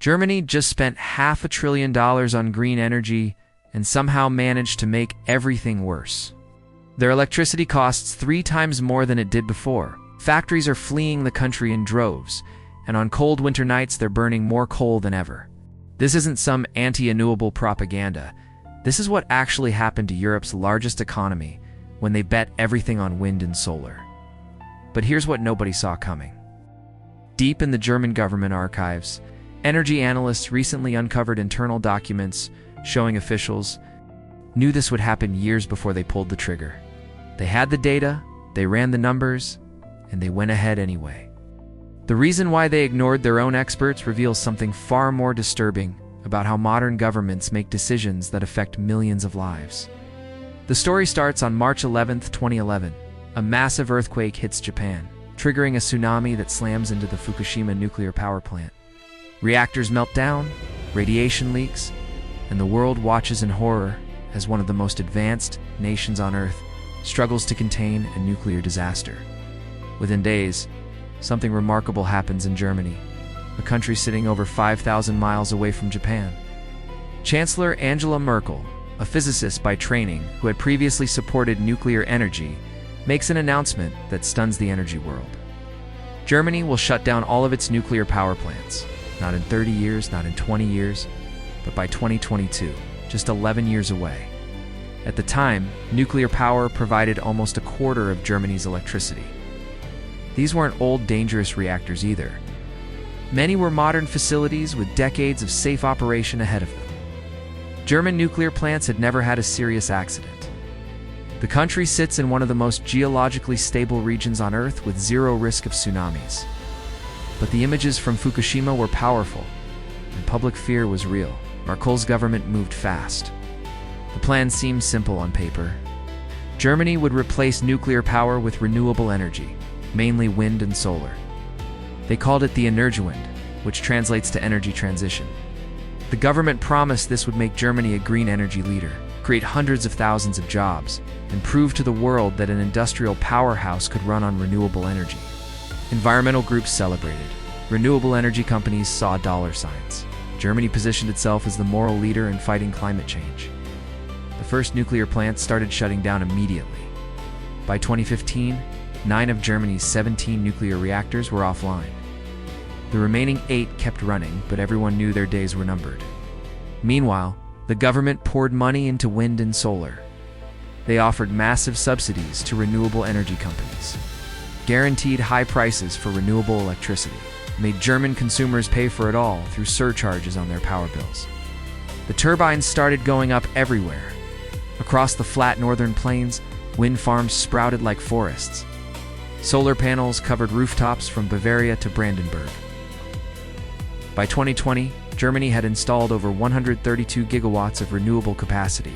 Germany just spent $500 billion on green energy and somehow managed to make everything worse. Their electricity costs 3 times more than it did before. Factories are fleeing the country in droves, and on cold winter nights they're burning more coal than ever. This isn't some anti-renewable propaganda. This is what actually happened to Europe's largest economy when they bet everything on wind and solar. But here's what nobody saw coming. Deep in the German government archives, energy analysts recently uncovered internal documents showing officials knew this would happen years before they pulled the trigger. They had the data, they ran the numbers, and they went ahead anyway. The reason why they ignored their own experts reveals something far more disturbing about how modern governments make decisions that affect millions of lives. The story starts on March 11, 2011. A massive earthquake hits Japan, triggering a tsunami that slams into the Fukushima nuclear power plant. Reactors melt down, radiation leaks, and the world watches in horror as one of the most advanced nations on Earth struggles to contain a nuclear disaster. Within days, something remarkable happens in Germany, a country sitting over 5,000 miles away from Japan. Chancellor Angela Merkel, a physicist by training who had previously supported nuclear energy, makes an announcement that stuns the energy world. Germany will shut down all of its nuclear power plants, not in 30 years, not in 20 years, but by 2022, just 11 years away. At the time, nuclear power provided almost a quarter of Germany's electricity. These weren't old, dangerous reactors either. Many were modern facilities with decades of safe operation ahead of them. German nuclear plants had never had a serious accident. The country sits in one of the most geologically stable regions on Earth with zero risk of tsunamis. But the images from Fukushima were powerful, and public fear was real. Merkel's government moved fast. The plan seemed simple on paper. Germany would replace nuclear power with renewable energy, mainly wind and solar. They called it the Energiewende, which translates to energy transition. The government promised this would make Germany a green energy leader, create hundreds of thousands of jobs, and prove to the world that an industrial powerhouse could run on renewable energy. Environmental groups celebrated. Renewable energy companies saw dollar signs. Germany positioned itself as the moral leader in fighting climate change. The first nuclear plants started shutting down immediately. By 2015, 9 of Germany's 17 nuclear reactors were offline. The remaining 8 kept running, but everyone knew their days were numbered. Meanwhile, the government poured money into wind and solar. They offered massive subsidies to renewable energy companies, guaranteed high prices for renewable electricity, made German consumers pay for it all through surcharges on their power bills. The turbines started going up everywhere. Across the flat northern plains, wind farms sprouted like forests. Solar panels covered rooftops from Bavaria to Brandenburg. By 2020, Germany had installed over 132 gigawatts of renewable capacity,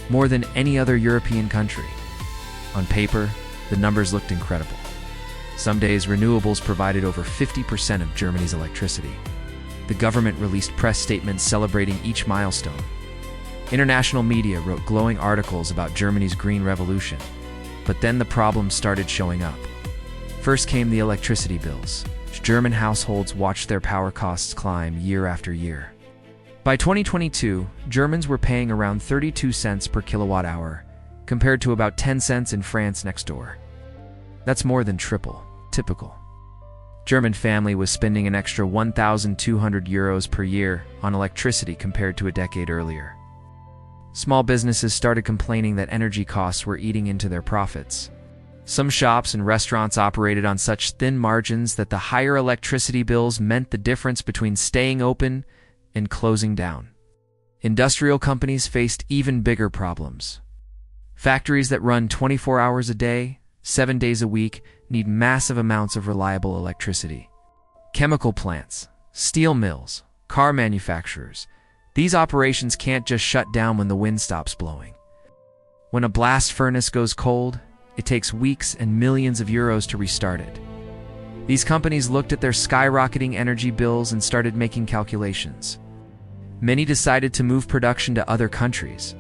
more than any other European country. On paper, the numbers looked incredible. Some days, renewables provided over 50% of Germany's electricity. The government released press statements celebrating each milestone. International media wrote glowing articles about Germany's green revolution. But then the problems started showing up. First came the electricity bills. German households watched their power costs climb year after year. By 2022, Germans were paying around 32 cents per kilowatt hour, compared to about 10 cents in France next door. That's more than triple. Typical. German family was spending an extra 1,200 euros per year on electricity compared to a decade earlier. Small businesses started complaining that energy costs were eating into their profits. Some shops and restaurants operated on such thin margins that the higher electricity bills meant the difference between staying open and closing down. Industrial companies faced even bigger problems. Factories that run 24 hours a day, 7 days a week, need massive amounts of reliable electricity. Chemical plants, steel mills, car manufacturers, these operations can't just shut down when the wind stops blowing. When a blast furnace goes cold, it takes weeks and millions of euros to restart it. These companies looked at their skyrocketing energy bills and started making calculations. Many decided to move production to other countries.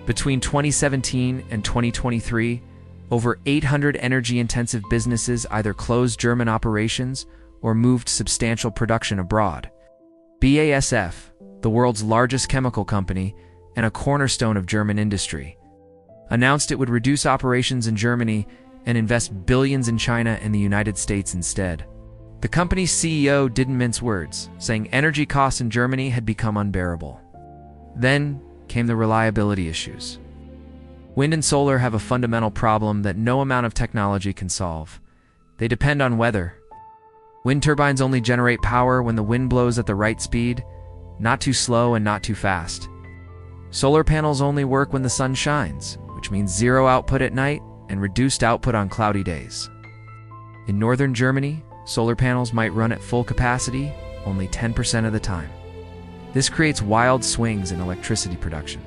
Between 2017 and 2023, over 800 energy-intensive businesses either closed German operations or moved substantial production abroad. BASF, the world's largest chemical company and a cornerstone of German industry, announced it would reduce operations in Germany and invest billions in China and the United States instead. The company's CEO didn't mince words, saying energy costs in Germany had become unbearable. Then came the reliability issues. Wind and solar have a fundamental problem that no amount of technology can solve. They depend on weather. Wind turbines only generate power when the wind blows at the right speed, not too slow and not too fast. Solar panels only work when the sun shines, which means zero output at night and reduced output on cloudy days. In northern Germany, solar panels might run at full capacity only 10% of the time. This creates wild swings in electricity production.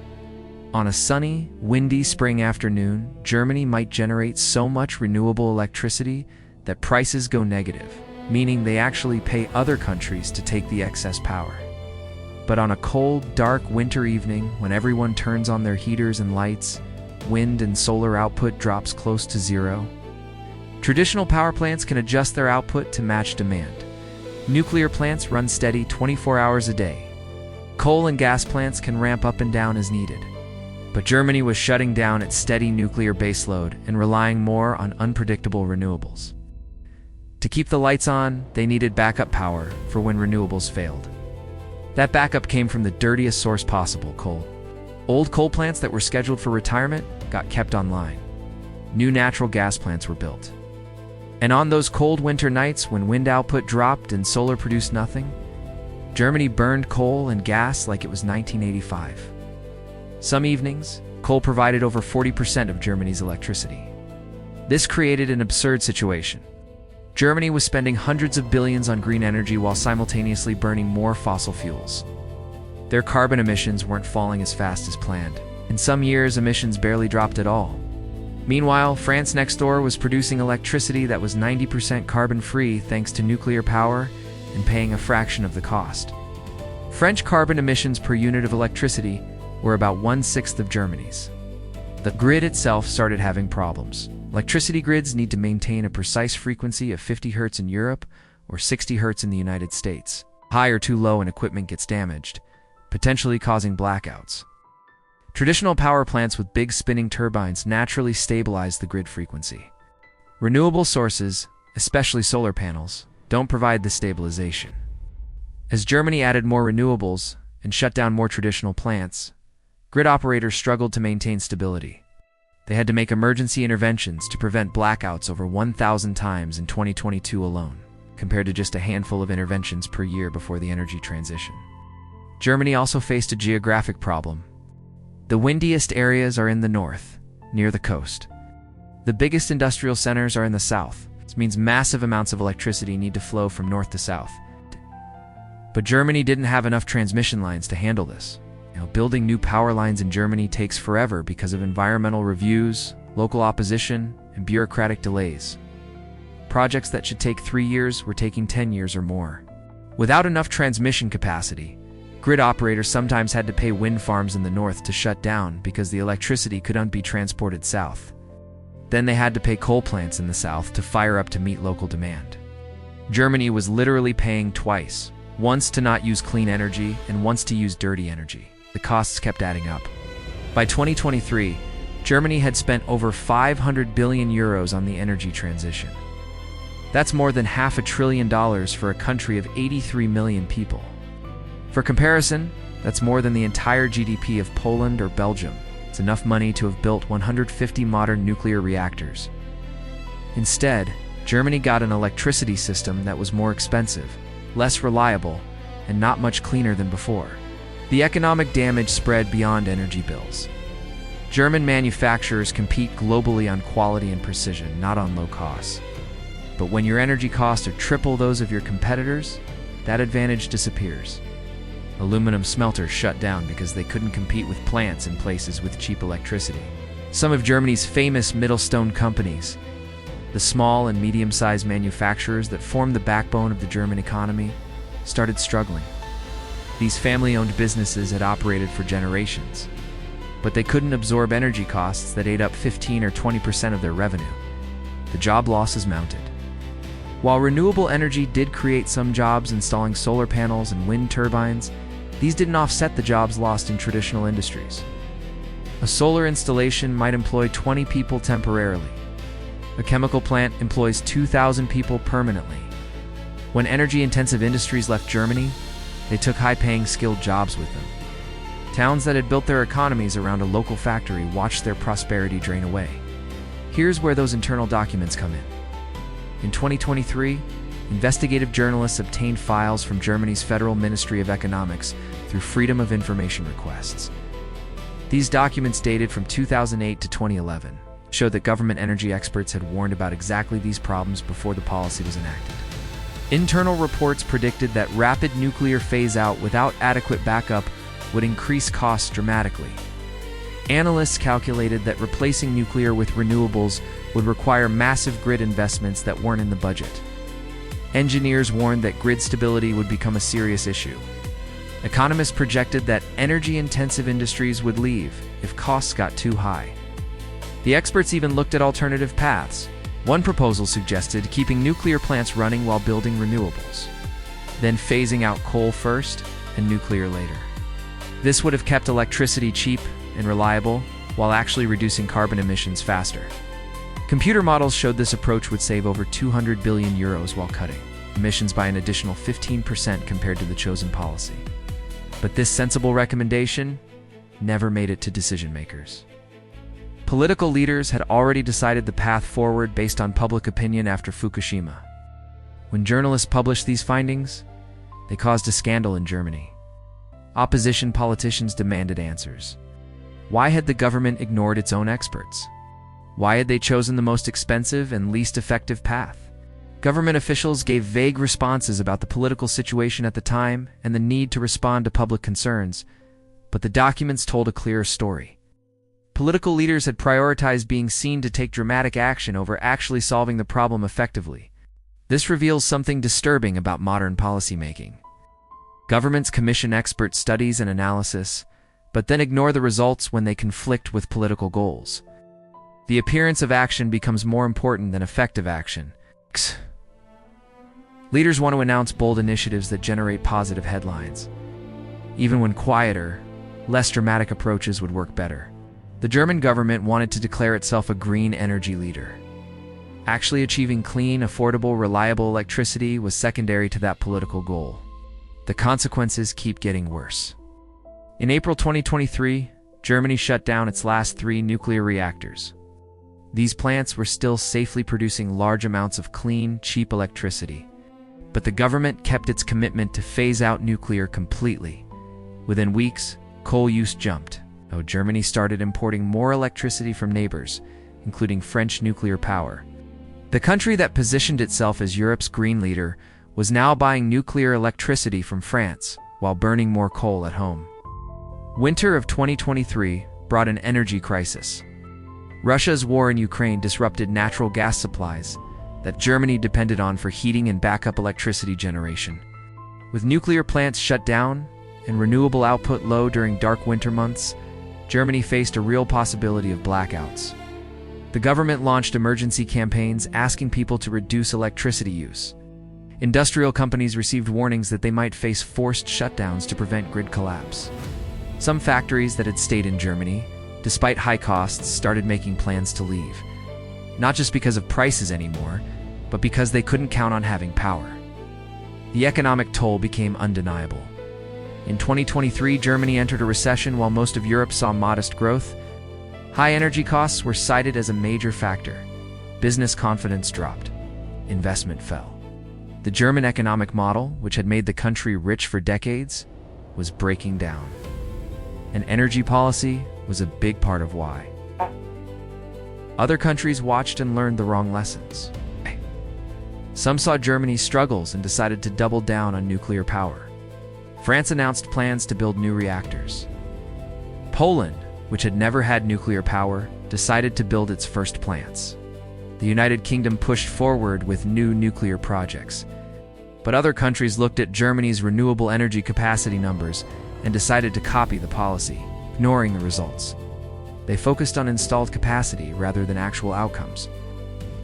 On a sunny, windy spring afternoon, Germany might generate so much renewable electricity that prices go negative, meaning they actually pay other countries to take the excess power. But on a cold, dark winter evening, when everyone turns on their heaters and lights, wind and solar output drops close to zero. Traditional power plants can adjust their output to match demand. Nuclear plants run steady 24 hours a day. Coal and gas plants can ramp up and down as needed. But Germany was shutting down its steady nuclear baseload and relying more on unpredictable renewables. To keep the lights on, they needed backup power for when renewables failed. That backup came from the dirtiest source possible, coal. Old coal plants that were scheduled for retirement got kept online. New natural gas plants were built. And on those cold winter nights when wind output dropped and solar produced nothing, Germany burned coal and gas like it was 1985. Some evenings, coal provided over 40% of Germany's electricity. This created an absurd situation. Germany was spending hundreds of billions on green energy while simultaneously burning more fossil fuels. Their carbon emissions weren't falling as fast as planned. In some years, emissions barely dropped at all. Meanwhile, France next door was producing electricity that was 90% carbon-free thanks to nuclear power and paying a fraction of the cost. French carbon emissions per unit of electricity were about 1/6 of Germany's. The grid itself started having problems. Electricity grids need to maintain a precise frequency of 50 Hz in Europe or 60 Hz in the United States. High or too low and equipment gets damaged, potentially causing blackouts. Traditional power plants with big spinning turbines naturally stabilize the grid frequency. Renewable sources, especially solar panels, don't provide this stabilization. As Germany added more renewables and shut down more traditional plants, grid operators struggled to maintain stability. They had to make emergency interventions to prevent blackouts over 1,000 times in 2022 alone, compared to just a handful of interventions per year before the energy transition. Germany also faced a geographic problem. The windiest areas are in the north, near the coast. The biggest industrial centers are in the south. This means massive amounts of electricity need to flow from north to south. But Germany didn't have enough transmission lines to handle this. Building new power lines in Germany takes forever because of environmental reviews, local opposition, and bureaucratic delays. Projects that should take 3 years were taking 10 years or more. Without enough transmission capacity, grid operators sometimes had to pay wind farms in the north to shut down because the electricity couldn't be transported south. Then they had to pay coal plants in the south to fire up to meet local demand. Germany was literally paying twice, once to not use clean energy and once to use dirty energy. The costs kept adding up. By 2023, Germany had spent over 500 billion euros on the energy transition. That's more than $500 billion for a country of 83 million people. For comparison, that's more than the entire GDP of Poland or Belgium. It's enough money to have built 150 modern nuclear reactors. Instead, Germany got an electricity system that was more expensive, less reliable, and not much cleaner than before. The economic damage spread beyond energy bills. German manufacturers compete globally on quality and precision, not on low costs. But when your energy costs are triple those of your competitors, that advantage disappears. Aluminum smelters shut down because they couldn't compete with plants in places with cheap electricity. Some of Germany's famous Mittelstand companies, the small and medium-sized manufacturers that form the backbone of the German economy, started struggling. These family-owned businesses had operated for generations, but they couldn't absorb energy costs that ate up 15 or 20% of their revenue. The job losses mounted. While renewable energy did create some jobs installing solar panels and wind turbines, these didn't offset the jobs lost in traditional industries. A solar installation might employ 20 people temporarily. A chemical plant employs 2,000 people permanently. When energy-intensive industries left Germany, they took high-paying, skilled jobs with them. Towns that had built their economies around a local factory watched their prosperity drain away. Here's where those internal documents come in. In 2023, investigative journalists obtained files from Germany's Federal Ministry of Economics through Freedom of Information requests. These documents, dated from 2008 to 2011, showed that government energy experts had warned about exactly these problems before the policy was enacted. Internal reports predicted that rapid nuclear phase-out without adequate backup would increase costs dramatically. Analysts calculated that replacing nuclear with renewables would require massive grid investments that weren't in the budget. Engineers warned that grid stability would become a serious issue. Economists projected that energy-intensive industries would leave if costs got too high. The experts even looked at alternative paths. One proposal suggested keeping nuclear plants running while building renewables, then phasing out coal first and nuclear later. This would have kept electricity cheap and reliable while actually reducing carbon emissions faster. Computer models showed this approach would save over 200 billion euros while cutting emissions by an additional 15% compared to the chosen policy. But this sensible recommendation never made it to decision makers. Political leaders had already decided the path forward based on public opinion after Fukushima. When journalists published these findings, they caused a scandal in Germany. Opposition politicians demanded answers. Why had the government ignored its own experts? Why had they chosen the most expensive and least effective path? Government officials gave vague responses about the political situation at the time and the need to respond to public concerns, but the documents told a clearer story. Political leaders had prioritized being seen to take dramatic action over actually solving the problem effectively. This reveals something disturbing about modern policymaking. Governments commission expert studies and analysis, but then ignore the results when they conflict with political goals. The appearance of action becomes more important than effective action. Leaders want to announce bold initiatives that generate positive headlines. Even when quieter, less dramatic approaches would work better. The German government wanted to declare itself a green energy leader. Actually achieving clean, affordable, reliable electricity was secondary to that political goal. The consequences keep getting worse. In April 2023, Germany shut down its last 3 nuclear reactors. These plants were still safely producing large amounts of clean, cheap electricity. But the government kept its commitment to phase out nuclear completely. Within weeks, coal use jumped. Germany started importing more electricity from neighbors, including French nuclear power. The country that positioned itself as Europe's green leader was now buying nuclear electricity from France while burning more coal at home. Winter of 2023 brought an energy crisis. Russia's war in Ukraine disrupted natural gas supplies that Germany depended on for heating and backup electricity generation. With nuclear plants shut down and renewable output low during dark winter months, Germany faced a real possibility of blackouts. The government launched emergency campaigns asking people to reduce electricity use. Industrial companies received warnings that they might face forced shutdowns to prevent grid collapse. Some factories that had stayed in Germany, despite high costs, started making plans to leave. Not just because of prices anymore, but because they couldn't count on having power. The economic toll became undeniable. In 2023, Germany entered a recession while most of Europe saw modest growth. High energy costs were cited as a major factor. Business confidence dropped. Investment fell. The German economic model, which had made the country rich for decades, was breaking down. And energy policy was a big part of why. Other countries watched and learned the wrong lessons. Some saw Germany's struggles and decided to double down on nuclear power. France announced plans to build new reactors. Poland, which had never had nuclear power, decided to build its first plants. The United Kingdom pushed forward with new nuclear projects. But other countries looked at Germany's renewable energy capacity numbers and decided to copy the policy, ignoring the results. They focused on installed capacity rather than actual outcomes.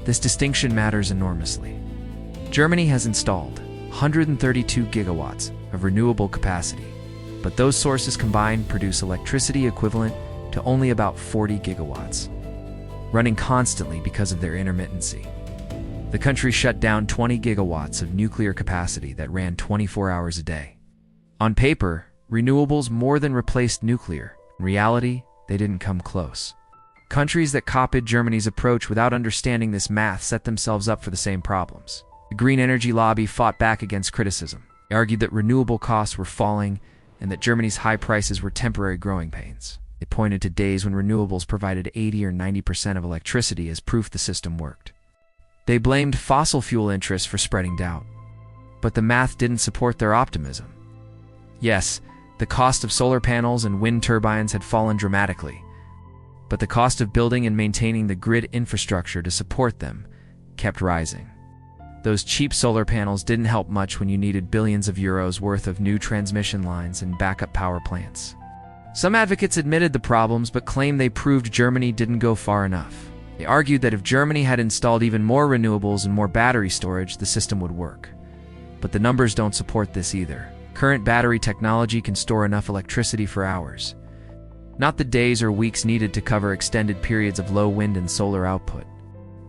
This distinction matters enormously. Germany has installed 132 gigawatts of renewable capacity, but those sources combined produce electricity equivalent to only about 40 gigawatts, running constantly because of their intermittency. The country shut down 20 gigawatts of nuclear capacity that ran 24 hours a day. On paper, renewables more than replaced nuclear. In reality, they didn't come close. Countries that copied Germany's approach without understanding this math set themselves up for the same problems. The green energy lobby fought back against criticism. They argued that renewable costs were falling and that Germany's high prices were temporary growing pains. They pointed to days when renewables provided 80 or 90% of electricity as proof the system worked. They blamed fossil fuel interests for spreading doubt. But the math didn't support their optimism. Yes, the cost of solar panels and wind turbines had fallen dramatically, but the cost of building and maintaining the grid infrastructure to support them kept rising. Those cheap solar panels didn't help much when you needed billions of euros worth of new transmission lines and backup power plants. Some advocates admitted the problems but claimed they proved Germany didn't go far enough. They argued that if Germany had installed even more renewables and more battery storage, the system would work. But the numbers don't support this either. Current battery technology can store enough electricity for hours, not the days or weeks needed to cover extended periods of low wind and solar output.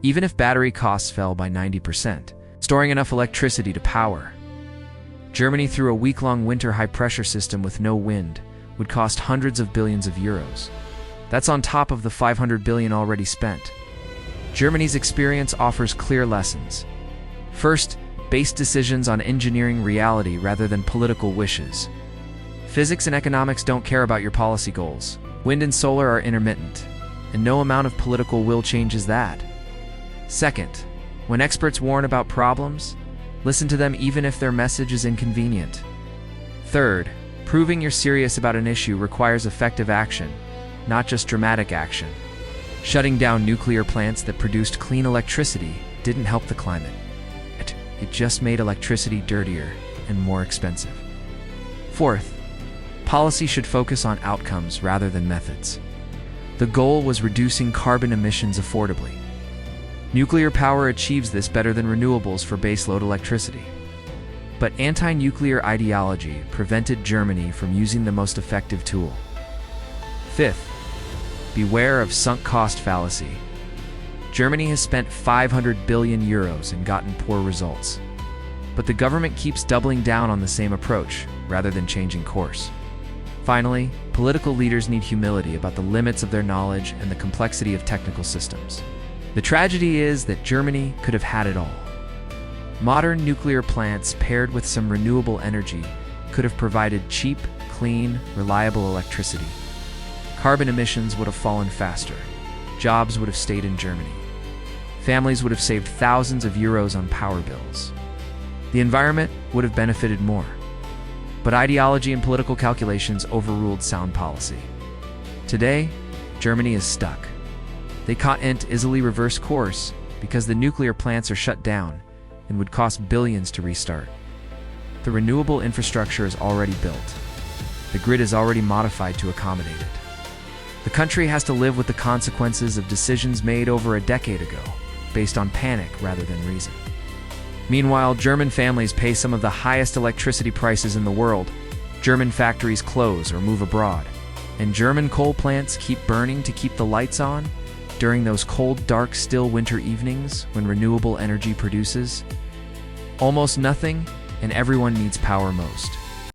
Even if battery costs fell by 90%, storing enough electricity to power Germany through a week-long winter high-pressure system with no wind would cost hundreds of billions of euros. That's on top of the 500 billion already spent. Germany's experience offers clear lessons. First, base decisions on engineering reality rather than political wishes. Physics and economics don't care about your policy goals. Wind and solar are intermittent, and no amount of political will changes that. Second, when experts warn about problems, listen to them even if their message is inconvenient. Third, proving you're serious about an issue requires effective action, not just dramatic action. Shutting down nuclear plants that produced clean electricity didn't help the climate. It just made electricity dirtier and more expensive. Fourth, policy should focus on outcomes rather than methods. The goal was reducing carbon emissions affordably. Nuclear power achieves this better than renewables for baseload electricity. But anti-nuclear ideology prevented Germany from using the most effective tool. Fifth, beware of sunk cost fallacy. Germany has spent 500 billion euros and gotten poor results. But the government keeps doubling down on the same approach, rather than changing course. Finally, political leaders need humility about the limits of their knowledge and the complexity of technical systems. The tragedy is that Germany could have had it all. Modern nuclear plants paired with some renewable energy could have provided cheap, clean, reliable electricity. Carbon emissions would have fallen faster. Jobs would have stayed in Germany. Families would have saved thousands of euros on power bills. The environment would have benefited more. But ideology and political calculations overruled sound policy. Today, Germany is stuck. They can't easily reverse course because the nuclear plants are shut down and would cost billions to restart. The renewable infrastructure is already built. The grid is already modified to accommodate it. The country has to live with the consequences of decisions made over a decade ago, based on panic rather than reason. Meanwhile, German families pay some of the highest electricity prices in the world. German factories close or move abroad, and German coal plants keep burning to keep the lights on during those cold, dark, still winter evenings when renewable energy produces almost nothing, and everyone needs power most.